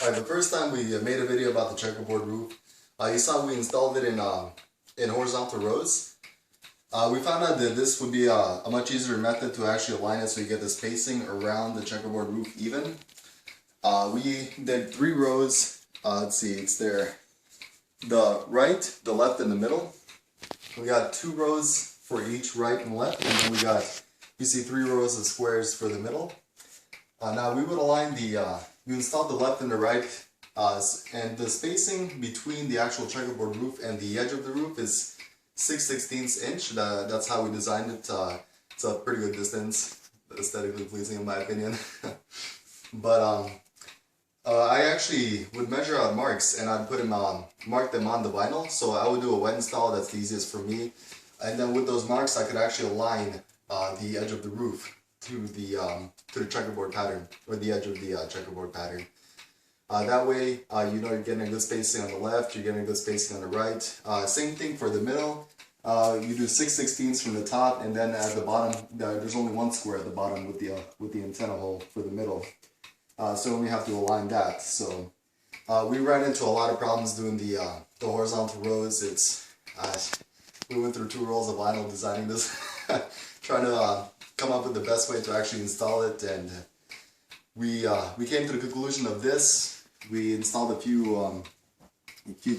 Alright, the first time we made a video about the checkerboard roof, you saw we installed it in horizontal rows. We found out that this would be a much easier method to actually align it so you get the spacing around the checkerboard roof even. We did 3 rows. Let's see, it's there. The right, the left, and the middle. We got 2 rows for each right and left, and then we got, you see 3 rows of squares for the middle. Now we would align we installed the left and the right, and the spacing between the actual checkerboard roof and the edge of the roof is 6/16 inch. That's how we designed it. It's a pretty good distance, aesthetically pleasing in my opinion. But I actually would measure out marks and I'd put them mark them on the vinyl. So I would do a wet install. That's the easiest for me. And then with those marks, I could actually align the edge of the roof to the checkerboard pattern, or the edge of the checkerboard pattern. That way, you know you're getting a good spacing on the left, you're getting a good spacing on the right. Same thing for the middle. You do 6/16 from the top, and then at the bottom, there's only 1 square at the bottom with the antenna hole for the middle. So we have to align that. So we ran into a lot of problems doing the horizontal rows. We went through 2 rolls of vinyl designing this, trying to come up with the best way to actually install it, and we came to the conclusion of this. We installed a few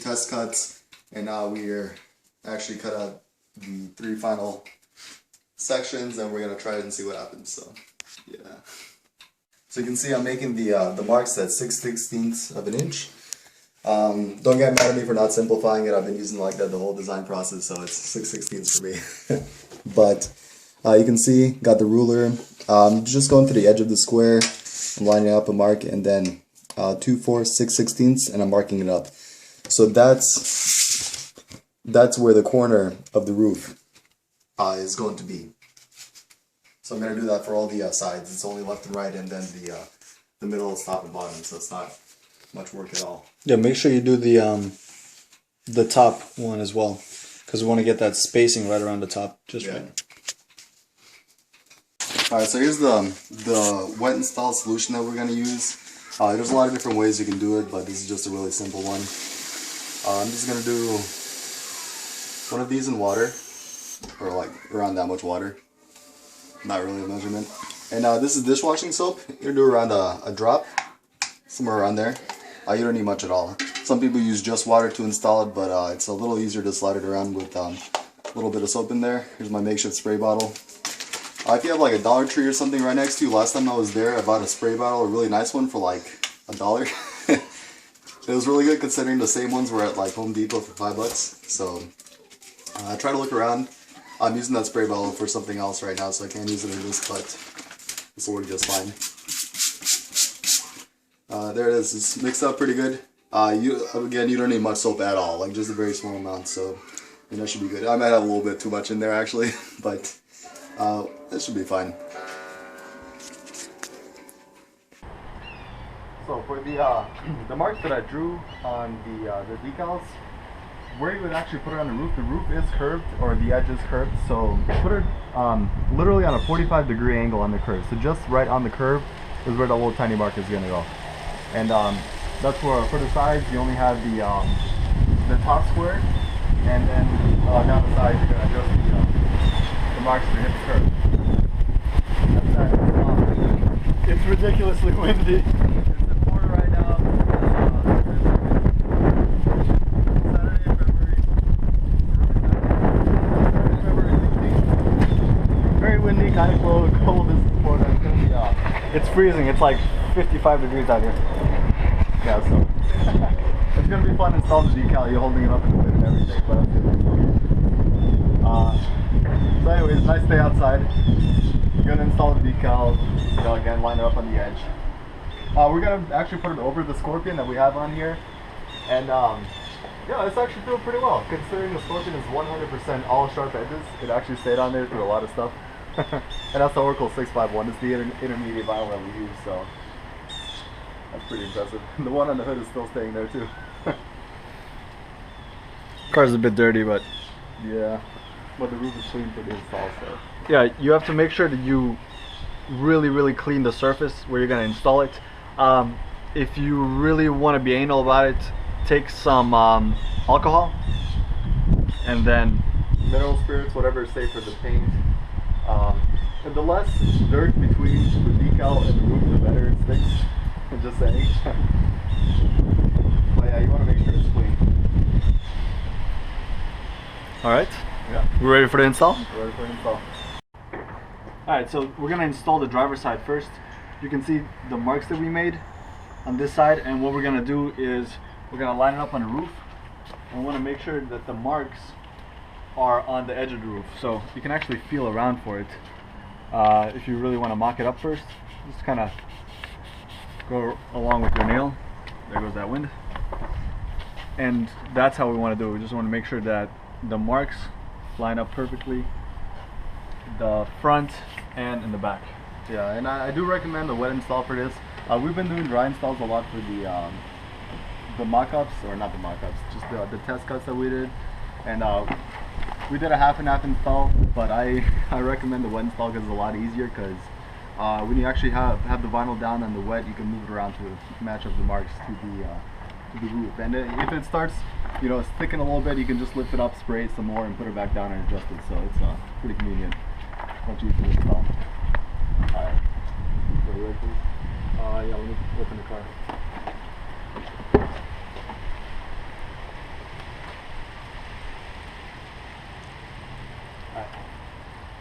test cuts, and now we're actually cut out the 3 final sections, and we're gonna try it and see what happens. So yeah. So you can see I'm making the marks at 6/16 of an inch. Don't get mad at me for not simplifying it. I've been using like that the whole design process, so it's 6/16 for me. But you can see, got the ruler. Just going to the edge of the square, I'm lining up a mark, and then 2, 4, 6/16, and I'm marking it up. So that's where the corner of the roof is going to be. So I'm going to do that for all the sides. It's only left and right, and then the middle is top and bottom, so it's not much work at all. Yeah, make sure you do the top one as well, because we want to get that spacing right around the top, just right. Alright, so here's the wet install solution that we're going to use. There's a lot of different ways you can do it, but this is just a really simple one. I'm just going to do one of these in water, or like around that much water. Not really a measurement. And this is dishwashing soap. You're going to do around a drop, somewhere around there. You don't need much at all. Some people use just water to install it, but it's a little easier to slide it around with a little bit of soap in there. Here's my makeshift spray bottle. If you have like a Dollar Tree or something right next to you, last time I was there I bought a spray bottle, a really nice one for like $1. It was really good considering the same ones were at like Home Depot for $5. So I try to look around. I'm using that spray bottle for something else right now, so I can't use it in this, but this will work just fine. There it is. It's mixed up pretty good. Again, you don't need much soap at all, like just a very small amount, so that should be good. I might have a little bit too much in there actually, but that should be fine. So for the marks that I drew on the decals, where you would actually put it on the roof is curved, or the edge is curved, so put it literally on a 45-degree angle on the curve. So just right on the curve is where the little tiny mark is going to go. And that's where, for the sides, you only have the top square, and then down the side you're going to adjust the marks to hit the curve. That's that. It's ridiculously windy. It's in Florida right now. Kind of cold as Florida. It's freezing. It's like 55 degrees out here. Yeah, so it's gonna be fun installing the decal. You're holding it up in the wind and everything, but so anyways, nice day outside. You're gonna install the decal. Again, line it up on the edge. We're gonna actually put it over the Scorpion that we have on here, and yeah, it's actually doing pretty well considering the Scorpion is 100% all sharp edges. It actually stayed on there through a lot of stuff. And that's the Oracle 651. It's the intermediate vinyl that we use, so that's pretty impressive. The one on the hood is still staying there too. Car's a bit dirty, but yeah, but the roof is clean for the install. So yeah, you have to make sure that you really clean the surface where you're going to install it. if you really want to be anal about it, take some alcohol and then mineral spirits, whatever is safe for the paint. And the less dirt between the decal and the roof, the better it sticks. I'm just saying. But yeah, you want to make sure it's clean. Alright, Yeah. we're ready for the install? Ready for install. Alright, so we're going to install the driver's side first. You can see the marks that we made on this side, and what we're going to do is we're going to line it up on the roof, and we want to make sure that the marks are on the edge of the roof, so you can actually feel around for it. If you really want to mock it up first, just kind of go along with your nail. There goes that wind. And that's how we want to do it. We just want to make sure that the marks line up perfectly, the front and in the back. Yeah, and I do recommend the wet install for this. We've been doing dry installs a lot for the mock-ups, or not the mock-ups, just the test cuts that we did. And we did a half and half install, but I recommend the wet install because it's a lot easier, because when you actually have the vinyl down on the wet, you can move it around to match up the marks to the roof. And if it starts, you know, sticking a little bit, you can just lift it up, spray it some more, and put it back down and adjust it. So it's pretty convenient. Much easier to install. Alright. Are you ready, please? Yeah, let me open the car.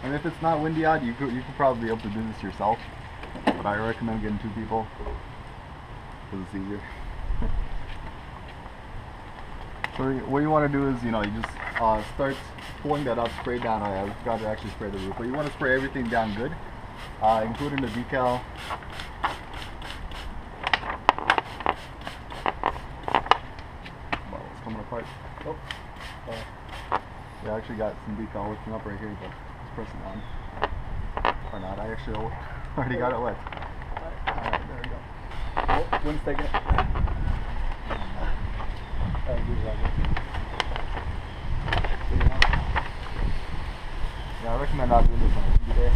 And if it's not windy out, you could probably be able to do this yourself. But I recommend getting 2 people because it's easier. So what you want to do is, you know, you just start pulling that up, spray down. I forgot to actually spray the roof, but you want to spray everything down good, including the decal. Well, it's coming apart. Oh. Yeah, I actually got some decal lifting up right here, but just press it down. Or not, I actually already got it wet. Alright, there we go. Oh, wind's taking it. Yeah, I recommend not doing this on a windy day.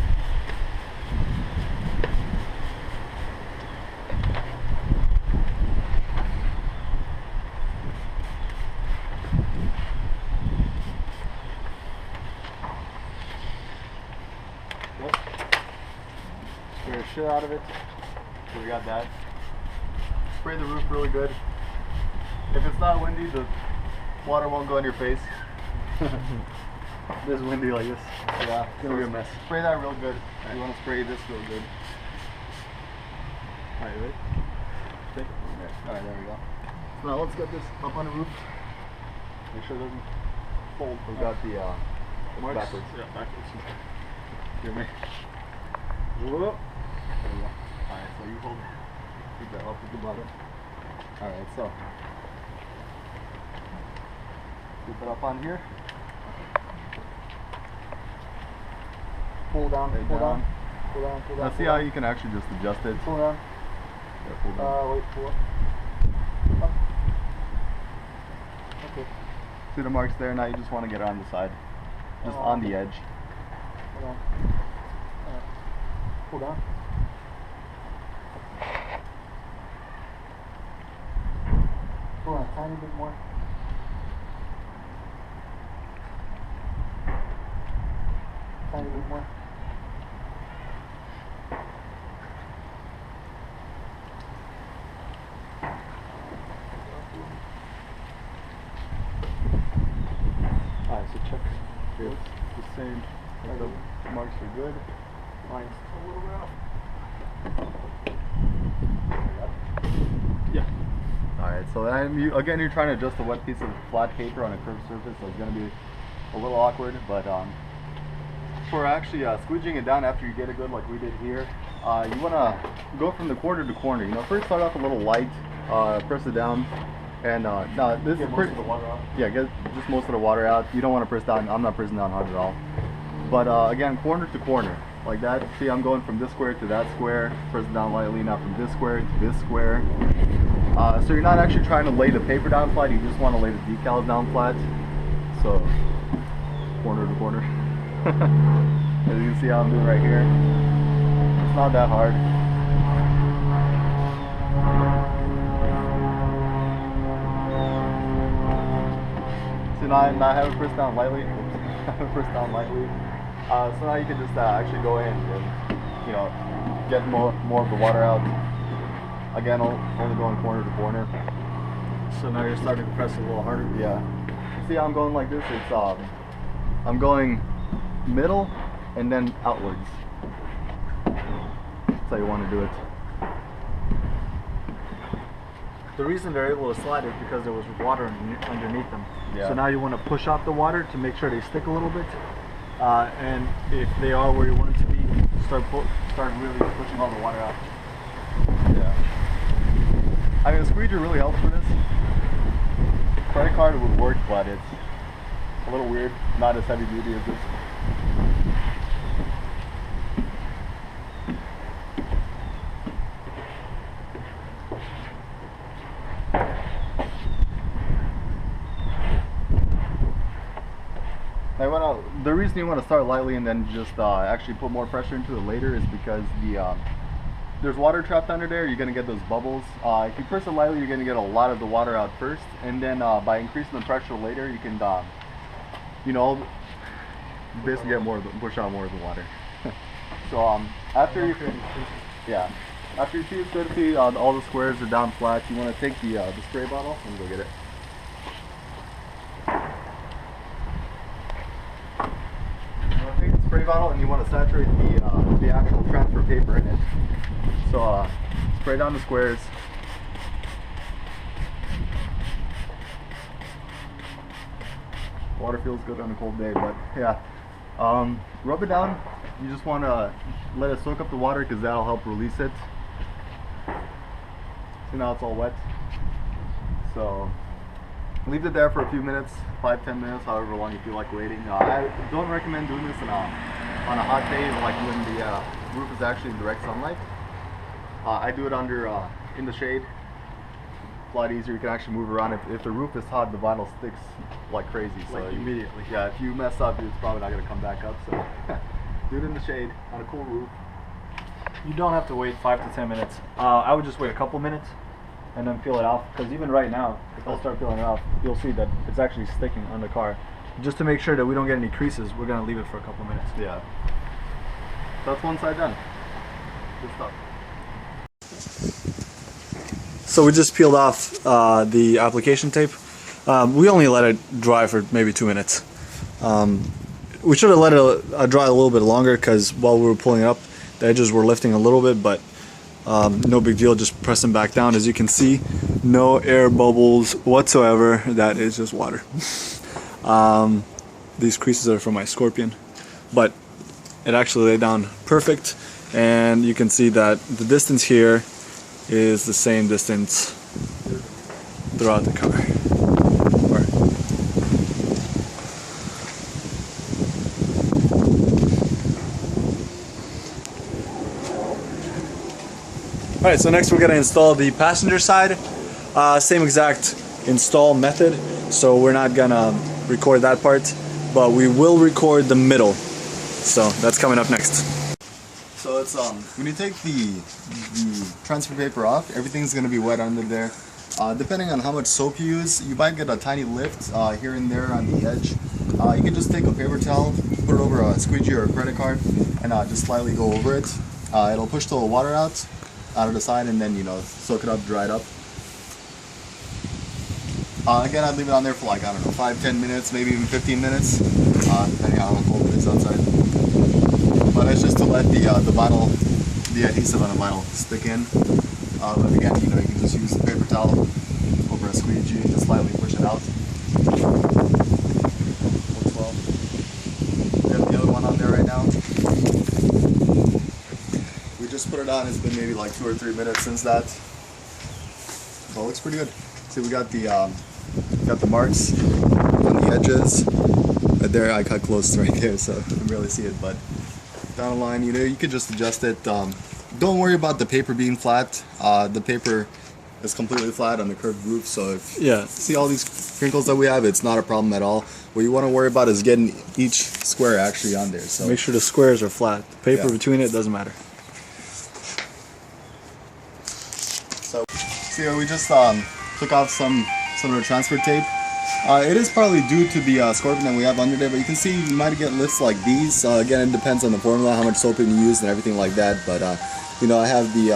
Spray the shit out of it. So we got that. Spray the roof really good. If it's not windy, the water won't go in your face. It's windy like this. Yeah, it's gonna be a mess. Spray that real good. Right. You want to spray this real good. Alright, ready? Take it. Alright, there we go. So now let's get this up on the roof. Make sure it doesn't fold. We got the marks. Backwards. Yeah, backwards. Hear me? Whoa. There we go. Alright, so you hold. Keep that up with the bottom. Alright, so keep it up on here. Pull down, pull down, pull down, pull down. Now see how you can actually just adjust it. Pull down. Yeah, pull down. Wait, pull up. Up. Okay. See the marks there? Now you just want to get it on the side. Just on the edge. Pull down. Pull down. Pull on a tiny bit more. Tiny bit more. Alright, so check. It's the same. The marks are good. Mine's a little rough. Yeah. Alright, so then again, you're trying to adjust a wet piece of flat paper on a curved surface, so it's going to be a little awkward, but for actually squeegeeing it down after you get it good like we did here, you want to go from the corner to corner. You know, first start off a little light, press it down, and now this is most of the water out. Yeah, get just most of the water out. You don't want to press down. I'm not pressing down hard at all. But again, corner to corner, like that. See, I'm going from this square to that square, press it down lightly. Now from this square to this square. So you're not actually trying to lay the paper down flat. You just want to lay the decals down flat. So corner to corner. As you can see how I'm doing right here. It's not that hard. to not have it pressed down lightly. Have it pressed down lightly. So now you can just actually go in and, you know, get more of the water out. Again, only going corner to corner. So now you're starting to press a little harder. Yeah. See how I'm going like this? It's I'm going middle and then outwards. That's how you want to do it. The reason they're able to slide is because there was water underneath them. Yeah. So now you want to push out the water to make sure they stick a little bit. And if they are where you want it to be, start really pushing all the water out. Yeah. I mean, a squeegee really helps for this. Credit card would work, but it's a little weird. Not as heavy duty as this. The reason you want to start lightly and then just actually put more pressure into it later is because there's water trapped under there. You're going to get those bubbles. If you press it lightly, you're going to get a lot of the water out first, and then by increasing the pressure later, you can, you know, basically get push out more of the water. So after you see all the squares are down flat, you want to take the spray bottle and go get it. Spray bottle, and you want to saturate the actual transfer paper in it. So spray down the squares. Water feels good on a cold day, but yeah. Rub it down. You just want to let it soak up the water because that'll help release it. So now it's all wet. So leave it there for a few minutes, 5-10 minutes, however long you feel like waiting. I don't recommend doing this on a hot day, like when the roof is actually in direct sunlight. I do it in the shade. It's a lot easier. You can actually move around. If the roof is hot, the vinyl sticks like crazy. So like immediately. Yeah, if you mess up, it's probably not going to come back up. So do it in the shade on a cool roof. You don't have to wait 5 to 10 minutes. I would just wait a couple minutes and then peel it off, because even right now, if I start peeling it off, you'll see that it's actually sticking on the car. Just to make sure that we don't get any creases, we're going to leave it for a couple minutes. Yeah. That's one side done. Good stuff. So we just peeled off the application tape. We only let it dry for maybe 2 minutes. We should have let it dry a little bit longer, because while we were pulling it up, the edges were lifting a little bit, but no big deal, just press them back down. As you can see, no air bubbles whatsoever. That is just water. These creases are from my Scorpion, but it actually laid down perfect, and you can see that the distance here is the same distance throughout the car. Alright, so next we're going to install the passenger side. Same exact install method, so we're not going to record that part, but we will record the middle. So that's coming up next. So it's when you take the transfer paper off, everything's going to be wet under there. Depending on how much soap you use, you might get a tiny lift here and there on the edge. You can just take a paper towel, put it over a squeegee or a credit card, and just slightly go over it. It'll push the water out of the side, and then, you know, soak it up, dry it up. Again, I'd leave it on there for like, I don't know, 5-10 minutes, maybe even 15 minutes, depending on how cold it is outside. But it's just to let the vinyl, the adhesive on the vinyl stick in. But again, you know, you can just use the paper towel over a squeegee and just slightly push it out. Works well. We have the other one on there right now. We just put it on. It's been maybe like 2 or 3 minutes since that. So it looks pretty good. See, we got the marks on the edges. Right there, I cut close right there, so you can barely see it. But down the line, you know, you could just adjust it. Don't worry about the paper being flat. The paper is completely flat on the curved roof, so if you see all these crinkles that we have, it's not a problem at all. What you want to worry about is getting each square actually on there. So make sure the squares are flat. The paper between it doesn't matter. So see here, we just took off some of the transfer tape. It is partly due to the scorpion that we have under there, but you can see you might get lifts like these. Again, it depends on the formula, how much soaping you use and everything like that. But you know, I have the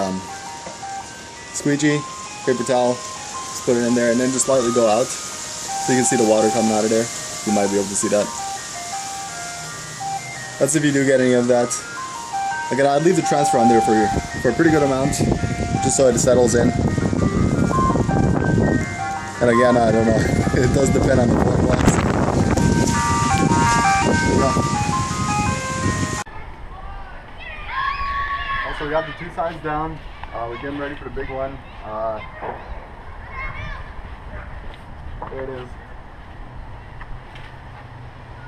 squeegee, paper towel, just put it in there and then just lightly go out. So you can see the water coming out of there. You might be able to see that. That's if you do get any of that. Again, I'd leave the transfer on there for a pretty good amount, just so it settles in. And again, I don't know, it does depend on the formula. Also, we got the 2 sides down. We're getting ready for the big one. There it is.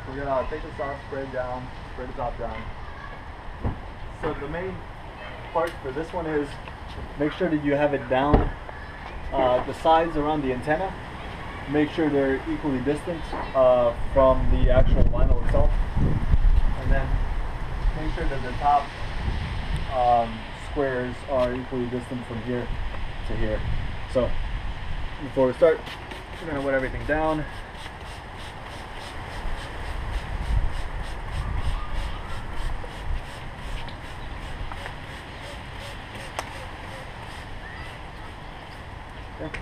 We're gonna take this off, spray it down, spray the top down. So the main part for this one is make sure that you have it down. The sides around the antenna, make sure they're equally distant from the actual vinyl itself, and then make sure that the top squares are equally distant from here to here. So before we start, we're going to wet everything down. Okay.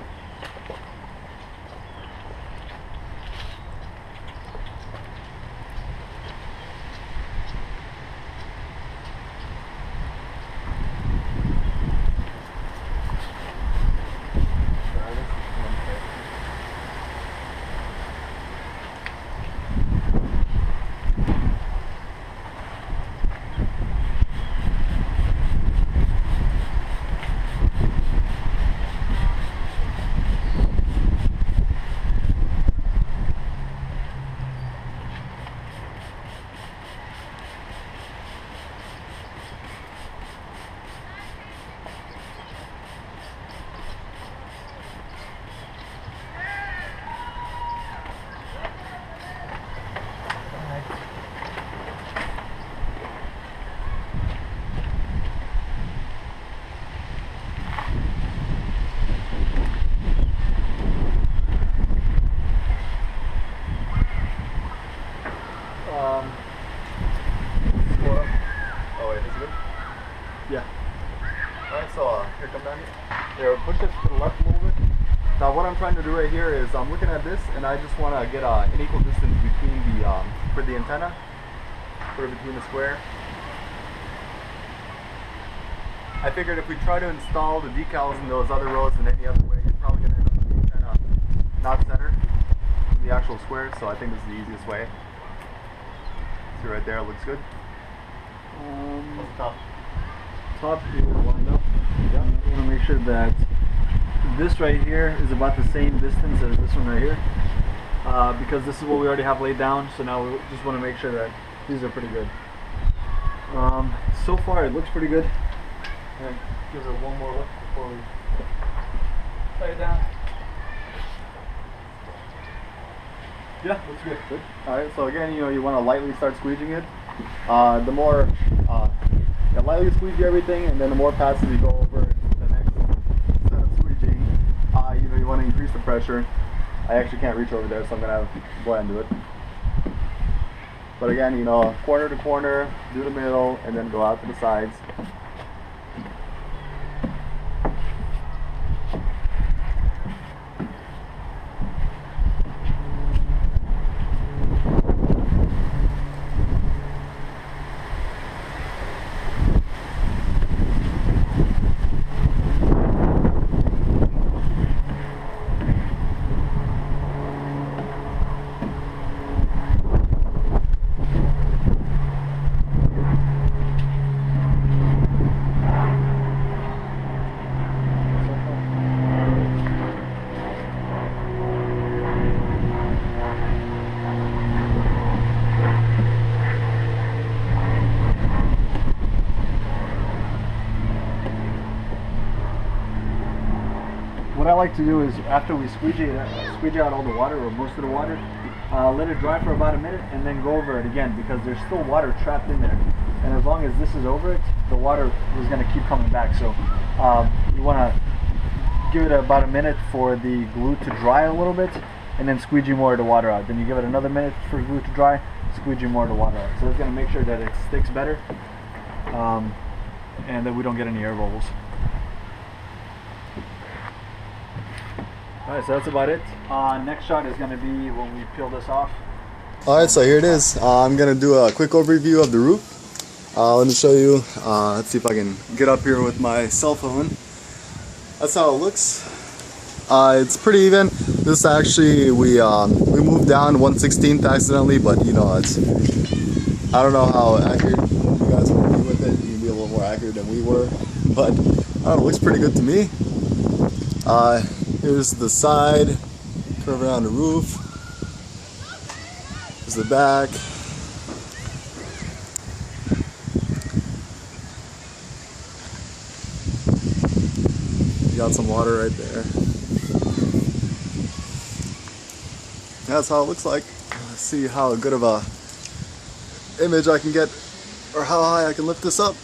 Yeah. Alright, so here, come down here. Push it to the left a little bit. Now what I'm trying to do right here is I'm looking at this and I just want to get an equal distance between the, for the antenna, put it between the square. I figured if we try to install the decals in those other rows in any other way, you're probably going to end up with the antenna not center in the actual square, so I think this is the easiest way. See right there, it looks good. What's the top? Top is lined up. Yeah. You want to make sure that this right here is about the same distance as this one right here, because this is what we already have laid down. So now we just want to make sure that these are pretty good. So far it looks pretty good. And give it one more look before we lay it down. Yeah, looks good. Good. Alright, so again, you know, you want to lightly start squeegeing it. The more lightly squeegee everything, and then the more passes you go over the next set of squeegeeing, you know, you want to increase the pressure. I actually can't reach over there, so I'm gonna go ahead and do it. But again, you know, corner to corner, do the middle, and then go out to the sides. What I like to do is, after we squeegee out all the water, or most of the water, let it dry for about a minute and then go over it again, because there's still water trapped in there. And as long as this is over it, the water is going to keep coming back. So you want to give it about a minute for the glue to dry a little bit, and then squeegee more of the water out. Then you give it another minute for glue to dry, squeegee more of the water out. So it's going to make sure that it sticks better, and that we don't get any air bubbles. Alright, so that's about it. Next shot is going to be when we peel this off. Alright, so here it is. I'm going to do a quick overview of the roof. Let me show you. Let's see if I can get up here with my cell phone. That's how it looks. It's pretty even. This actually, we moved down 1/16 accidentally, but you know, it's, I don't know how accurate you guys will be with it. You can be a little more accurate than we were, but I don't know, it looks pretty good to me. Here's the side, curve around the roof. Here's the back. You got some water right there. That's how it looks like. Let's see how good of a image I can get, or how high I can lift this up.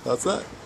That's that.